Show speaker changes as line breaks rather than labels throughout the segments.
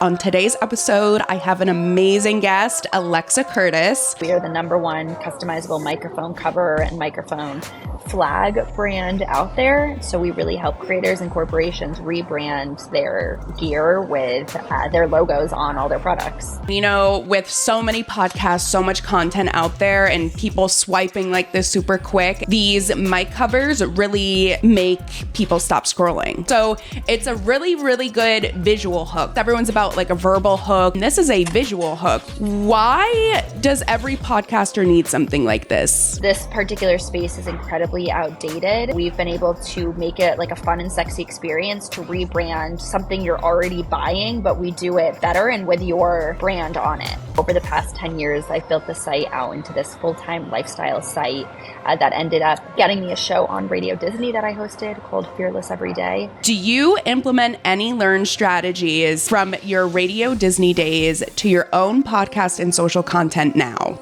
On today's episode, I have an amazing guest, Alexa Curtis.
We are the #1 customizable microphone cover and microphone flag brand out there. So we really help creators and corporations rebrand their gear with their logos on all their products.
You know, with so many podcasts, so much content out there, and people swiping like this super quick, these mic covers really make people stop scrolling. So it's a really, really good visual hook. Everyone's about like a verbal hook. And this is a visual hook. Why does every podcaster need something like this?
This particular space is incredibly outdated. We've been able to make it like a fun and sexy experience to rebrand something you're already buying, but we do it better and with your brand on it. Over the past 10 years, I've built the site out into this full-time lifestyle site that ended up getting me a show on Radio Disney that I hosted called Fearless Every Day.
Do you implement any learned strategies from your Radio Disney days to your own podcast and social content now?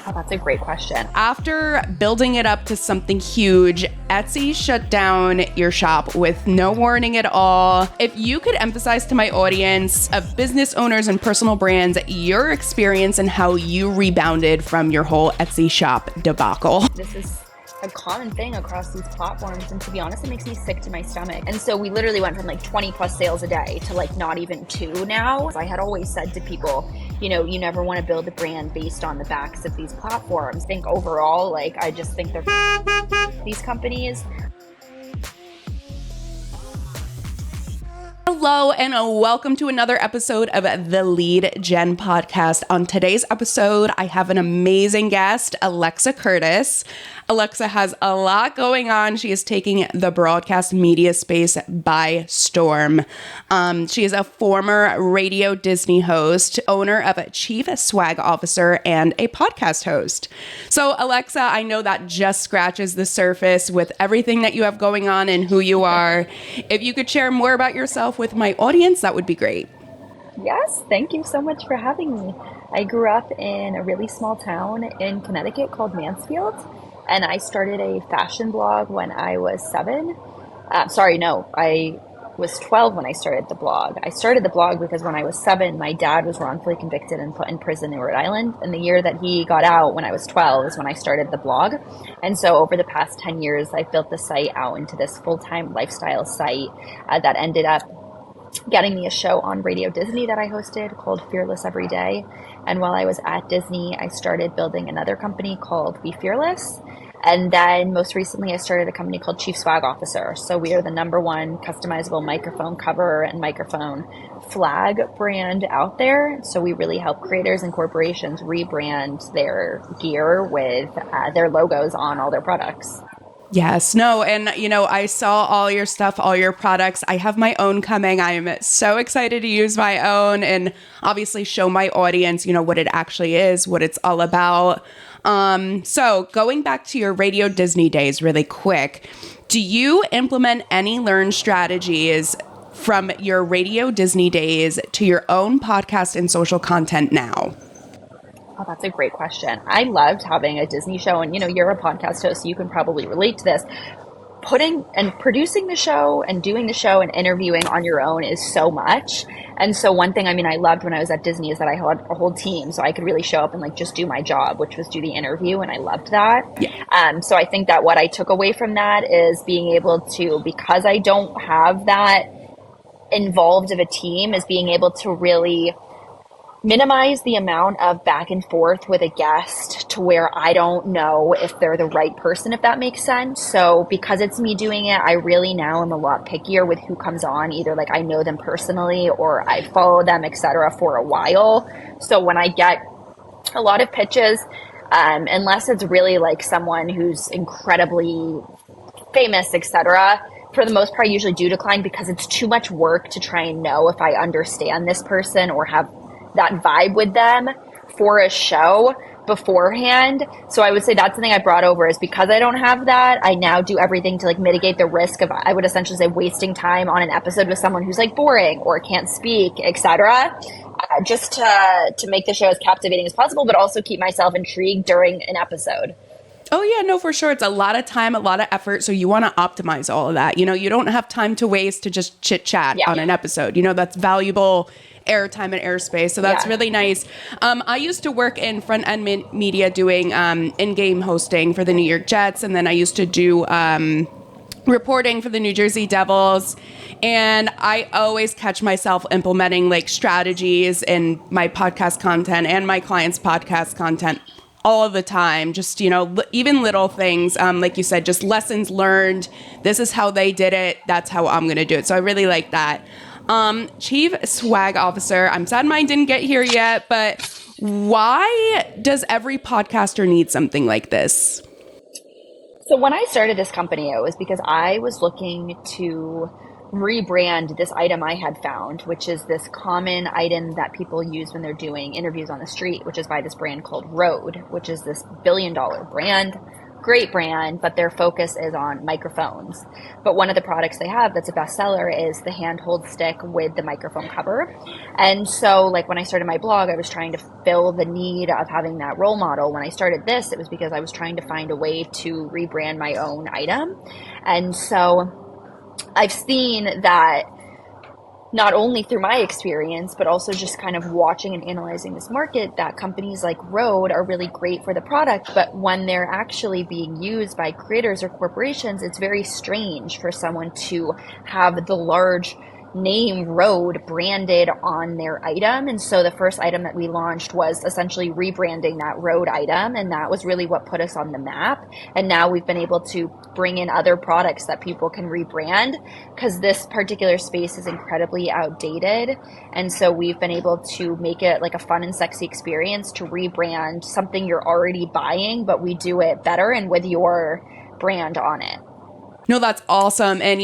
Oh, that's a great question.
After building it up to something huge, Etsy shut down your shop with no warning at all. If you could emphasize to my audience of business owners and personal brands your experience and how you rebounded from your whole Etsy shop debacle.
This is a common thing across these platforms, and to be honest, it makes me sick to my stomach. And so we literally went from like 20 plus sales a day to like not even 2 now. I had always said to people, you know, you never want to build a brand based on the backs of these platforms. I think overall, like, I just think they're these companies.
Hello and welcome to another episode of the Lead Gen podcast. On today's episode, I have an amazing guest, Alexa Curtis. Alexa has a lot going on. She is taking the broadcast media space by storm. She is a former Radio Disney host, owner of a chief swag officer, and a podcast host. So Alexa, I know that just scratches the surface with everything that you have going on and who you are. If you could share more about yourself with my audience, that would be great.
Yes, thank you so much for having me. I grew up in a really small town in Connecticut called Mansfield. And I started a fashion blog when I was 7. I was 12 when I started the blog. I started the blog because when I was 7, my dad was wrongfully convicted and put in prison in Rhode Island. And the year that he got out, when I was 12, is when I started the blog. And so over the past 10 years, I've built the site out into this full-time lifestyle site that ended up getting me a show on Radio Disney that I hosted called Fearless Every Day. And while I was at Disney, I started building another company called Be Fearless. And then most recently, I started a company called Chief Swag Officer. So we are the #1 customizable microphone cover and microphone flag brand out there. So we really help creators and corporations rebrand their gear with their logos on all their products.
Yes, no, and you know, I saw all your stuff, all your products. I have my own coming. I am so excited to use my own and obviously show my audience, you know, what it actually is, what it's all about. So going back to your Radio Disney days really quick, do you implement any learned strategies from your Radio Disney days to your own podcast and social content now?
Oh, that's a great question. I loved having a Disney show, and you know, you're a podcast host, so you can probably relate to this. Putting and producing the show and doing the show and interviewing on your own is so much. And so one thing, I loved when I was at Disney is that I had a whole team, so I could really show up and like just do my job, which was do the interview, and I loved that.
Yeah.
So I think that what I took away from that is being able to, because I don't have that involved of a team, is being able to really minimize the amount of back and forth with a guest to where I don't know if they're the right person, if that makes sense. So because it's me doing it, I really now am a lot pickier with who comes on. Either like I know them personally or I follow them, etc. for a while. So when I get a lot of pitches, unless it's really like someone who's incredibly famous, etc., for the most part, I usually do decline because it's too much work to try and know if I understand this person or have that vibe with them for a show beforehand. So I would say that's the thing I brought over, is because I don't have that, I now do everything to like mitigate the risk of, I would essentially say, wasting time on an episode with someone who's like boring or can't speak, etc. Just to make the show as captivating as possible, but also keep myself intrigued during an episode.
Oh, yeah, no, for sure. It's a lot of time, a lot of effort. So you want to optimize all of that. You don't have time to waste to just chit chat
Yeah.
on an episode. That's valuable airtime and airspace. So that's really nice. I used to work in front end media doing in-game hosting for the New York Jets. And then I used to do reporting for the New Jersey Devils. And I always catch myself implementing like strategies in my podcast content and my clients' podcast content all of the time. Just, even little things, like you said, just lessons learned. This is how they did it. That's how I'm going to do it. So I really like that. Chief Swag Officer, I'm sad mine didn't get here yet, but why does every podcaster need something like this?
So when I started this company, it was because I was looking to rebrand this item I had found, which is this common item that people use when they're doing interviews on the street, which is by this brand called Rode, which is this billion-dollar brand. Great brand, but their focus is on microphones. But one of the products they have that's a bestseller is the handhold stick with the microphone cover. And so like when I started my blog, I was trying to fill the need of having that role model. When I started this, it was because I was trying to find a way to rebrand my own item. And so I've seen that not only through my experience, but also just kind of watching and analyzing this market, that companies like Rode are really great for the product, but when they're actually being used by creators or corporations, it's very strange for someone to have the large name Rode branded on their item. And so the first item that we launched was essentially rebranding that Rode item, and that was really what put us on the map. And now we've been able to bring in other products that people can rebrand, because this particular space is incredibly outdated. And so we've been able to make it like a fun and sexy experience to rebrand something you're already buying, but we do it better and with your brand on it.
No, that's awesome. And,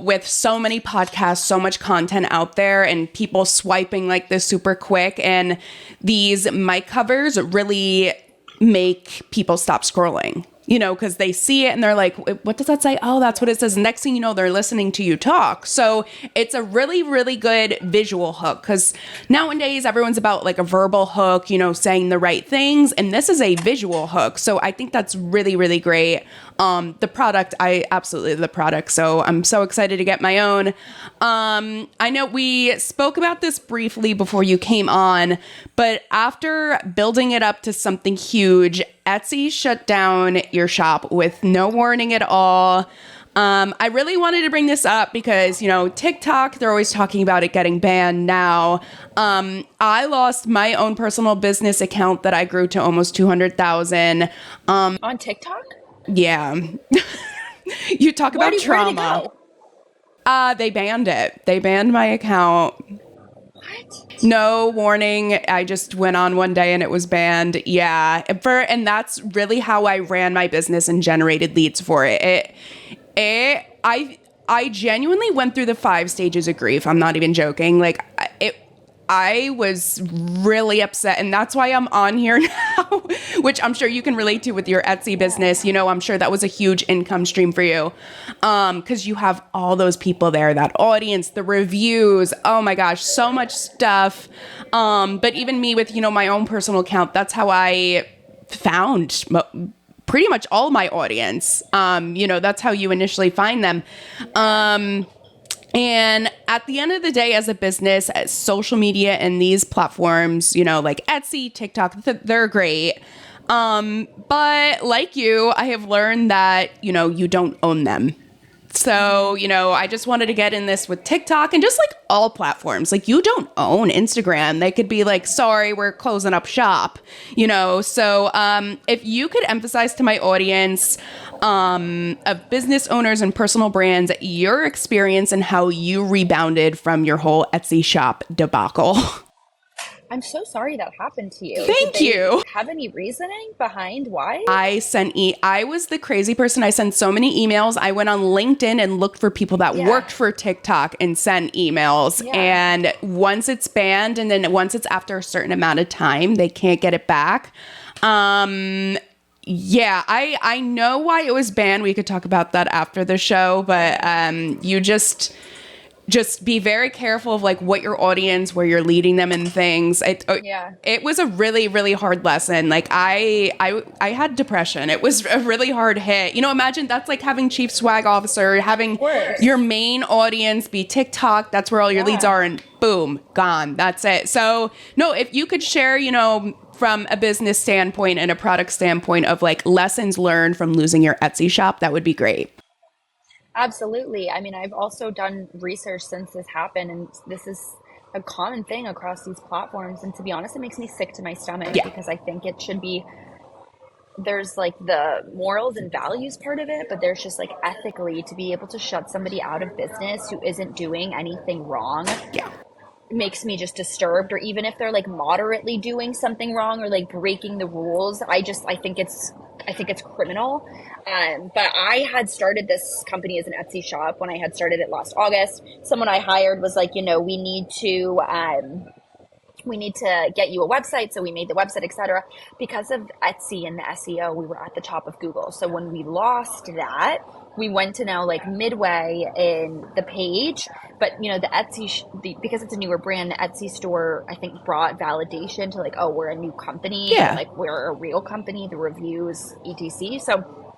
with so many podcasts, so much content out there and people swiping like this super quick, and these mic covers really make people stop scrolling, because they see it and they're like, what does that say? Oh, that's what it says. Next thing you know, they're listening to you talk. So it's a really, really good visual hook, because nowadays everyone's about like a verbal hook, saying the right things. And this is a visual hook. So I think that's really, really great. The product, I absolutely love the product. So I'm so excited to get my own. I know we spoke about this briefly before you came on, but after building it up to something huge, Etsy shut down your shop with no warning at all. I really wanted to bring this up because, TikTok, they're always talking about it getting banned now. I lost my own personal business account that I grew to almost 200,000.
On TikTok?
Yeah. You talk about trauma. They banned it. They banned my account.
What?
No warning. I just went on one day and it was banned. Yeah. And that's really how I ran my business and generated leads for it. I genuinely went through the 5 stages of grief. I'm not even joking. Like I was really upset, and that's why I'm on here now, which I'm sure you can relate to with your Etsy business. I'm sure that was a huge income stream for you, because you have all those people there, that audience, the reviews. Oh my gosh, so much stuff. But even me with, my own personal account, that's how I found pretty much all my audience. That's how you initially find them. And at the end of the day, as a business, social media and these platforms, like Etsy, TikTok, they're great. But like you, I have learned that, you don't own them. So, I just wanted to get in this with TikTok and just like all platforms. Like, you don't own Instagram. They could be like, sorry, we're closing up shop, So if you could emphasize to my audience of business owners and personal brands, your experience and how you rebounded from your whole Etsy shop debacle.
I'm so sorry that happened to you.
Thank you.
Have any reasoning behind why?
I was the crazy person. I sent so many emails. I went on LinkedIn and looked for people that worked for TikTok and sent emails. Yeah. And once it's banned, and then once it's after a certain amount of time, they can't get it back. Yeah, I know why it was banned. We could talk about that after the show, but you just just be very careful of like what your audience, where you're leading them in things. It was a really, really hard lesson. Like I had depression. It was a really hard hit. You know, imagine that's like having chief swag officer, having your main audience be TikTok. That's where all your leads are, and boom, gone. That's it. So no, if you could share, you know, from a business standpoint and a product standpoint of like lessons learned from losing your Etsy shop, that would be great.
Absolutely. I mean, I've also done research since this happened, and this is a common thing across these platforms. And to be honest, it makes me sick to my stomach because I think it should be, there's like the morals and values part of it, but there's just like ethically to be able to shut somebody out of business who isn't doing anything wrong. Makes me just disturbed. Or even if they're like moderately doing something wrong or like breaking the rules, I think it's criminal. But I had started this company as an Etsy shop when I had started it last August. Someone I hired was like, you know, we need to get you a website. So we made the website, etc. Because of Etsy and the SEO, we were at the top of Google. So when we lost that, we went to now like midway in the page. But, you know, the Etsy, because it's a newer brand, the Etsy store, I think, brought validation to like, oh, we're a new company. And, like, we're a real company, the reviews, etc. So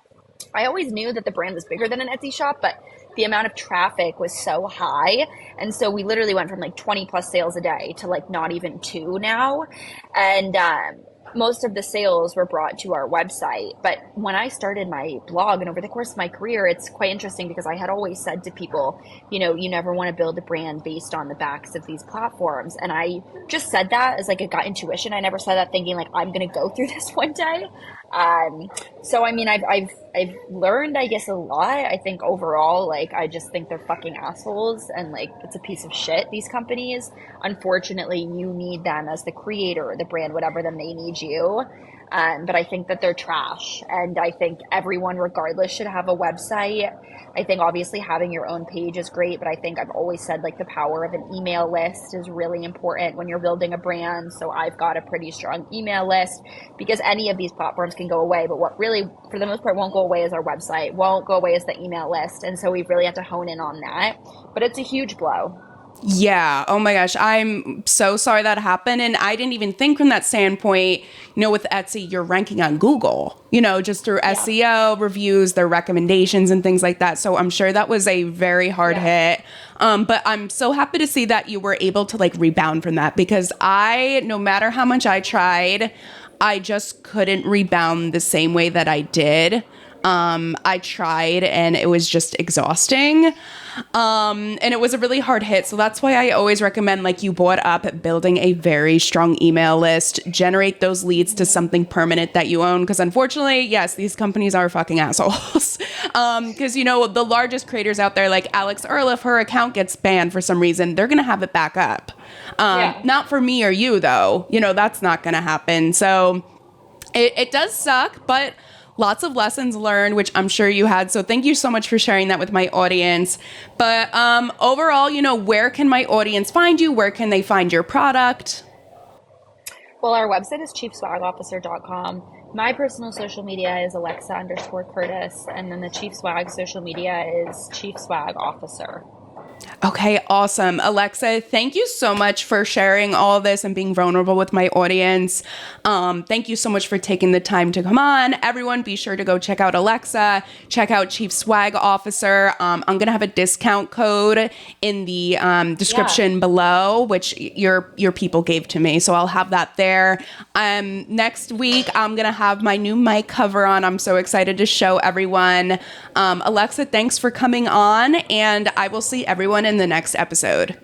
I always knew that the brand was bigger than an Etsy shop, but the amount of traffic was so high. And so we literally went from like 20 plus sales a day to like not even 2 now. And most of the sales were brought to our website. But when I started my blog and over the course of my career, it's quite interesting because I had always said to people, you know, you never want to build a brand based on the backs of these platforms. And I just said that as like a gut intuition. I never said that thinking like I'm going to go through this one day. So I mean, I've learned, I guess, a lot. I think overall, like, I just think they're fucking assholes and like it's a piece of shit, these companies. Unfortunately, you need them as the creator or the brand, whatever, then they need you. But I think that they're trash, and I think everyone regardless should have a website. I think obviously having your own page is great, but I think I've always said like the power of an email list is really important when you're building a brand. So I've got a pretty strong email list because any of these platforms can go away, but what really for the most part won't go away is our website, won't go away is the email list. And so we've really had to hone in on that, but it's a huge blow.
Yeah. Oh my gosh. I'm so sorry that happened. And I didn't even think from that standpoint, you know, with Etsy, you're ranking on Google, you know, just through SEO reviews, their recommendations and things like that. So I'm sure that was a very hard hit. But I'm so happy to see that you were able to like rebound from that because no matter how much I tried, I just couldn't rebound the same way that I did. I tried and it was just exhausting. And it was a really hard hit. So that's why I always recommend, like you brought up, building a very strong email list, generate those leads to something permanent that you own. Because unfortunately, yes, these companies are fucking assholes. Because, you know, the largest creators out there, like Alex Earl, if her account gets banned for some reason, they're going to have it back up. Not for me or you, though. You know, that's not going to happen. So it does suck, but lots of lessons learned, which I'm sure you had. So thank you so much for sharing that with my audience. But overall, you know, where can my audience find you? Where can they find your product?
Well, our website is chiefswagofficer.com. My personal social media is Alexa_Curtis. And then the Chief Swag social media is Chief Swag Officer.
Okay, awesome. Alexa, thank you so much for sharing all this and being vulnerable with my audience. Thank you so much for taking the time to come on. Everyone, be sure to go check out Alexa, check out Chief Swag Officer. I'm going to have a discount code in the description below, which your people gave to me. So I'll have that there. Next week, I'm going to have my new mic cover on. I'm so excited to show everyone. Alexa, thanks for coming on, and I will see everyone in the next episode.